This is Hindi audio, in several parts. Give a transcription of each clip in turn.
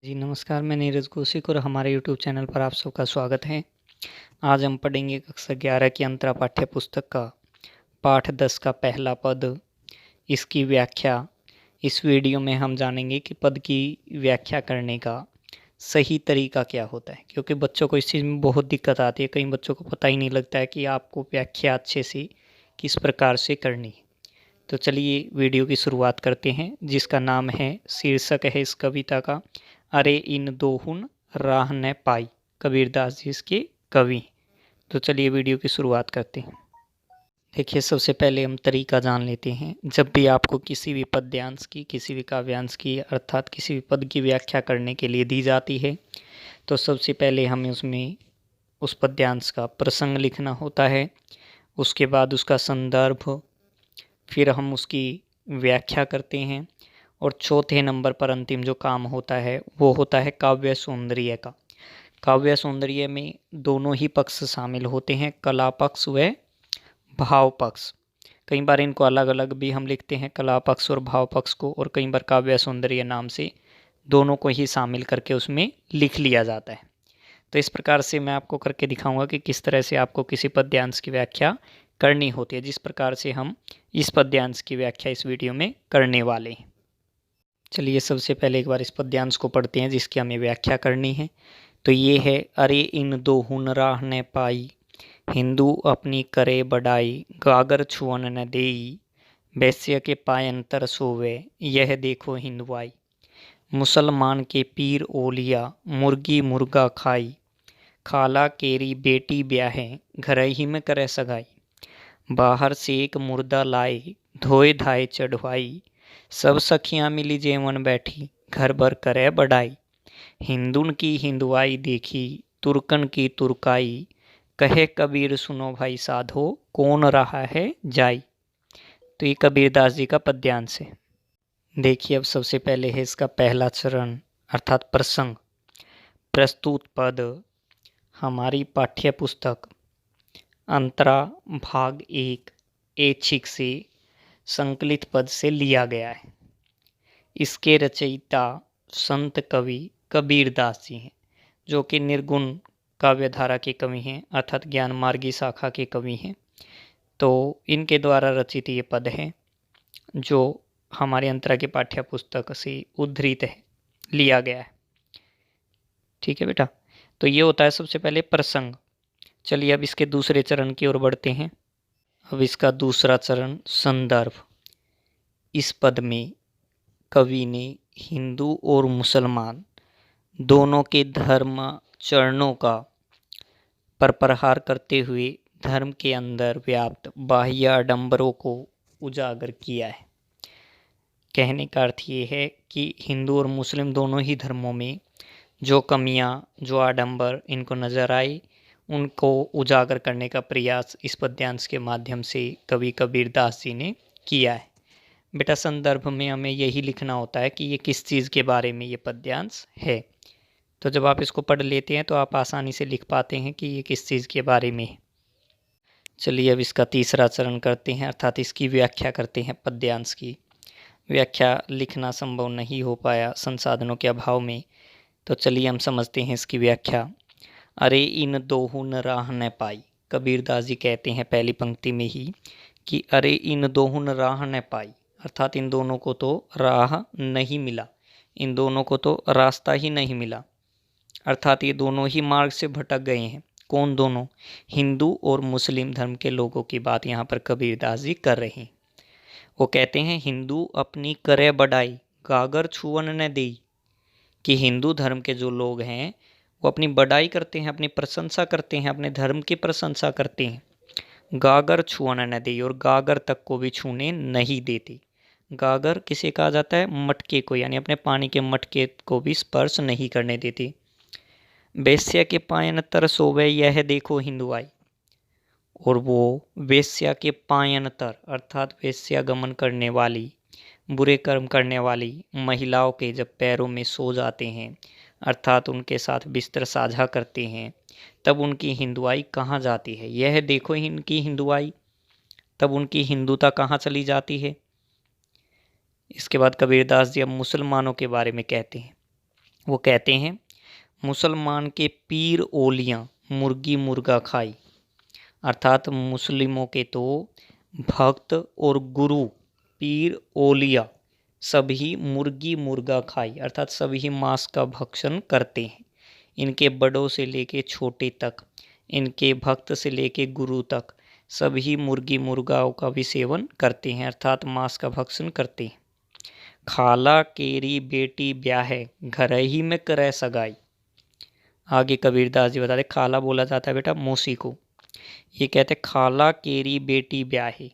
जी नमस्कार, मैं नीरज कौशिक और हमारे यूट्यूब चैनल पर आप सबका स्वागत है। आज हम पढ़ेंगे कक्षा 11 की अंतरा पाठ्य पुस्तक का पाठ 10 का पहला पद, इसकी व्याख्या। इस वीडियो में हम जानेंगे कि पद की व्याख्या करने का सही तरीका क्या होता है, क्योंकि बच्चों को इस चीज़ में बहुत दिक्कत आती है। कई बच्चों को पता ही नहीं लगता है कि आपको व्याख्या अच्छे से किस प्रकार से करनी है। तो चलिए वीडियो की शुरुआत करते हैं, जिसका नाम है, शीर्षक है इस कविता का, अरे इन दोहुन राह न पाई। कबीरदास जी इसके कवि। तो चलिए वीडियो की शुरुआत करते हैं। देखिए, सबसे पहले हम तरीका जान लेते हैं। जब भी आपको किसी भी पद्यांश की, किसी भी काव्यांश की, अर्थात किसी भी पद की व्याख्या करने के लिए दी जाती है, तो सबसे पहले हमें उसमें उस पद्यांश का प्रसंग लिखना होता है। उसके बाद उसका संदर्भ, फिर हम उसकी व्याख्या करते हैं, और चौथे नंबर पर अंतिम जो काम होता है वो होता है काव्य सौंदर्य का। काव्य सौंदर्य में दोनों ही पक्ष शामिल होते हैं, कला पक्ष व भाव पक्ष। कई बार इनको अलग अलग भी हम लिखते हैं, कला पक्ष और भाव पक्ष को, और कई बार काव्य सौंदर्य नाम से दोनों को ही शामिल करके उसमें लिख लिया जाता है। तो इस प्रकार से मैं आपको करके दिखाऊंगा कि किस तरह से आपको किसी पद्यांश की व्याख्या करनी होती है, जिस प्रकार से हम इस पद्यांश की व्याख्या इस वीडियो में करने वाले हैं। चलिए सबसे पहले एक बार इस पद्यांश को पढ़ते हैं जिसकी हमें व्याख्या करनी है। तो ये है, अरे इन दोहुन राह न पाई, हिंदू अपनी करे बढ़ाई, गागर छुअन न देई, वैश्य के पायन तर सोवे, यह देखो हिंदुआई, मुसलमान के पीर ओलिया, मुर्गी मुर्गा खाई, खाला केरी बेटी ब्याहे, घर ही में करे सगाई, बाहर से एक मुर्दा लाए, धोए धाए चढ़वाई, सब सखियाँ मिली जेवन बैठी, घर भर करे बढ़ाई, हिंदुन की हिंदुआई देखी, तुर्कन की तुर्काई, कहे कबीर सुनो भाई साधो, कौन रहा है जाई। तो ये कबीरदास जी का पद्यांश है। देखिए, अब सबसे पहले है इसका पहला चरण अर्थात प्रसंग। प्रस्तुत पद हमारी पाठ्य पुस्तक अंतरा भाग 1 ऐच्छिक से संकलित पद से लिया गया है। इसके रचयिता संत कवि कबीरदास जी हैं, जो कि निर्गुण काव्यधारा के कवि हैं, अर्थात ज्ञान मार्गी शाखा के कवि हैं। तो इनके द्वारा रचित ये पद है, जो हमारे अंतरा की पाठ्य पुस्तक से उद्धृत है, लिया गया है। ठीक है बेटा। तो ये होता है सबसे पहले प्रसंग। चलिए अब इसके दूसरे चरण की ओर बढ़ते हैं। अब इसका दूसरा चरण संदर्भ। इस पद में कवि ने हिंदू और मुसलमान दोनों के धर्म चरणों का पर प्रहार करते हुए धर्म के अंदर व्याप्त बाह्य आडंबरों को उजागर किया है। कहने का अर्थ ये है कि हिंदू और मुस्लिम दोनों ही धर्मों में जो कमियां, जो आडंबर इनको नज़र आए, उनको उजागर करने का प्रयास इस पद्यांश के माध्यम से कवि कबीरदास जी ने किया है। बेटा, संदर्भ में हमें यही लिखना होता है कि ये किस चीज़ के बारे में ये पद्यांश है। तो जब आप इसको पढ़ लेते हैं तो आप आसानी से लिख पाते हैं कि ये किस चीज़ के बारे में है। चलिए अब इसका तीसरा चरण करते हैं, अर्थात इसकी व्याख्या करते हैं। पद्यांश की व्याख्या लिखना संभव नहीं हो पाया संसाधनों के अभाव में, तो चलिए हम समझते हैं इसकी व्याख्या। अरे इन दोहुन राह न पाई। कबीरदास जी कहते हैं पहली पंक्ति में ही कि अरे इन दोहुन राह न पाई, अर्थात इन दोनों को तो राह नहीं मिला, इन दोनों को तो रास्ता ही नहीं मिला, अर्थात ये दोनों ही मार्ग से भटक गए हैं। कौन दोनों? हिंदू और मुस्लिम धर्म के लोगों की बात यहाँ पर कबीरदास जी कर रहे हैं। वो कहते हैं, हिंदू अपनी करे बढ़ाई, गागर छुअन न देई, कि हिंदू धर्म के जो लोग हैं वो अपनी बढ़ाई करते हैं, अपनी प्रशंसा करते हैं, अपने धर्म की प्रशंसा करते हैं। गागर छुअन न देई, और गागर तक को भी छूने नहीं देते। गागर किसे कहा जाता है? मटके को, यानी अपने पानी के मटके को भी स्पर्श नहीं करने देते। वेश्या के पायन तर सोवे, यह देखो हिंदुआई, और वो वेश्या के पायन तर अर्थात वेश्यागमन करने वाली, बुरे कर्म करने वाली महिलाओं के जब पैरों में सो जाते हैं, अर्थात उनके साथ बिस्तर साझा करते हैं, तब उनकी हिंदुआई कहाँ जाती है? यह देखो इनकी हिंदुआई, तब उनकी हिंदुता कहाँ चली जाती है? इसके बाद कबीरदास जी अब मुसलमानों के बारे में कहते हैं। वो कहते हैं मुसलमान के पीर ओलियाँ मुर्गी मुर्गा खाई, अर्थात मुस्लिमों के तो भक्त और गुरु पीर ओलिया सभी मुर्गी मुर्गा खाई, अर्थात सभी मांस का भक्षण करते हैं। इनके बड़ों से लेके छोटे तक, इनके भक्त से लेके गुरु तक सभी मुर्गी मुर्गाओं का भी सेवन करते हैं, अर्थात मांस का भक्षण करते हैं। खाला केरी बेटी ब्याहे घर ही में करे सगाई। आगे कबीरदास जी बताते खाला बोला जाता है बेटा मौसी को। ये कहते खाला केरी बेटी ब्याहे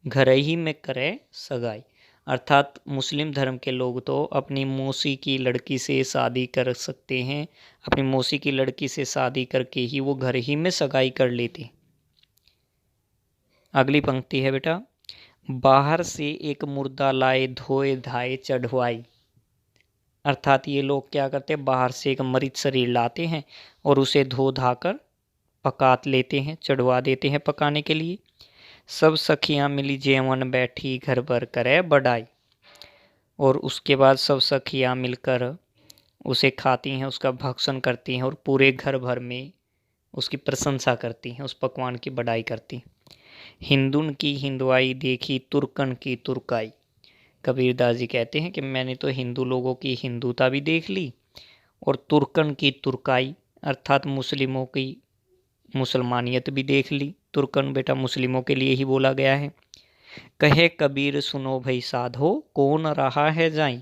घर ही में करे सगाई, अर्थात मुस्लिम धर्म के लोग तो अपनी मौसी की लड़की से शादी कर सकते हैं, अपनी मौसी की लड़की से शादी करके ही वो घर ही में सगाई कर लेते। अगली पंक्ति है बेटा, बाहर से एक मुर्दा लाए धोए धाए चढ़वाई, अर्थात ये लोग क्या करते हैं, बाहर से एक मृत शरीर लाते हैं और उसे धो धाकर पका लेते हैं, चढ़वा देते हैं पकाने के लिए। सब सखियां मिली जेवन बैठी घर भर करे बढ़ाई, और उसके बाद सब सखियां मिलकर उसे खाती हैं, उसका भक्षण करती हैं और पूरे घर भर में उसकी प्रशंसा करती हैं, उस पकवान की बढ़ाई करती हैं। हिंदुन की हिंदुआई देखी तुर्कन की तुर्काई। कबीरदास जी कहते हैं कि मैंने तो हिंदू लोगों की हिंदुता भी देख ली और तुर्कन की तुर्काई अर्थात मुस्लिमों की मुसलमानियत भी देख ली। तुर्कन बेटा मुस्लिमों के लिए ही बोला गया है। कहे कबीर सुनो भई साधो कौन रहा है जाई।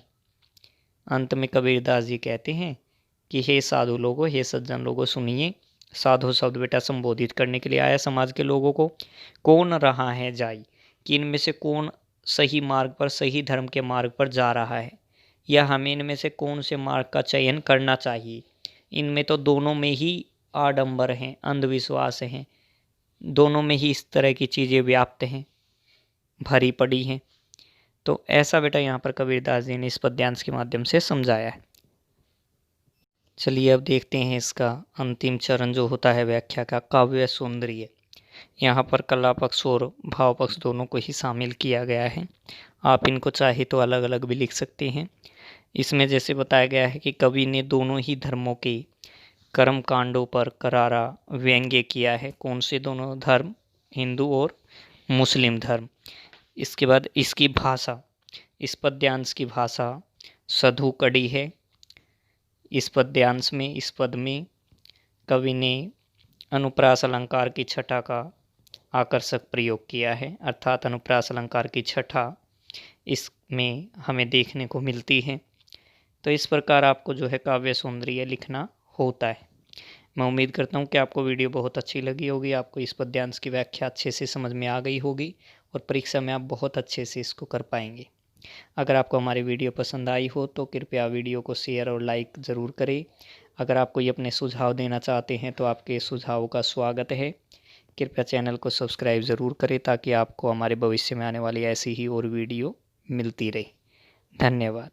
अंत में कबीरदास जी कहते हैं कि हे साधु लोगों, हे सज्जन लोगों सुनिए। साधु शब्द बेटा संबोधित करने के लिए आया समाज के लोगों को। कौन रहा है जाई, कि इनमें से कौन सही मार्ग पर, सही धर्म के मार्ग पर जा रहा है, या हमें इनमें से कौन से मार्ग का चयन करना चाहिए। इनमें तो दोनों में ही आडंबर हैं, अंधविश्वास हैं, दोनों में ही इस तरह की चीज़ें व्याप्त हैं, भरी पड़ी हैं। तो ऐसा बेटा यहाँ पर कबीरदास जी ने इस पद्यांश के माध्यम से समझाया है। चलिए अब देखते हैं इसका अंतिम चरण जो होता है व्याख्या का, काव्य सौंदर्य। यहाँ पर कला पक्ष और भाव पक्ष दोनों को ही शामिल किया गया है। आप इनको चाहे तो अलग अलग भी लिख सकते हैं। इसमें जैसे बताया गया है कि कवि ने दोनों ही धर्मों के कर्म कांडों पर करारा व्यंग्य किया है। कौन से दोनों धर्म, हिंदू और मुस्लिम धर्म। इसके बाद इसकी भाषा, इस पद्यांश की भाषा सधु कड़ी है। इस पद्यांश में, इस पद में कवि ने अनुप्रास अलंकार की छटा का आकर्षक प्रयोग किया है, अर्थात अनुप्रास अलंकार की छटा इसमें हमें देखने को मिलती है। तो इस प्रकार आपको जो है काव्य सौंदर्य लिखना होता है। मैं उम्मीद करता हूँ कि आपको वीडियो बहुत अच्छी लगी होगी, आपको इस पद्यांश की व्याख्या अच्छे से समझ में आ गई होगी और परीक्षा में आप बहुत अच्छे से इसको कर पाएंगे। अगर आपको हमारी वीडियो पसंद आई हो तो कृपया वीडियो को शेयर और लाइक ज़रूर करें। अगर आप कोई अपने सुझाव देना चाहते हैं तो आपके सुझावों का स्वागत है। कृपया चैनल को सब्सक्राइब ज़रूर करें ताकि आपको हमारे भविष्य में आने वाली ऐसी ही और वीडियो मिलती रहे। धन्यवाद।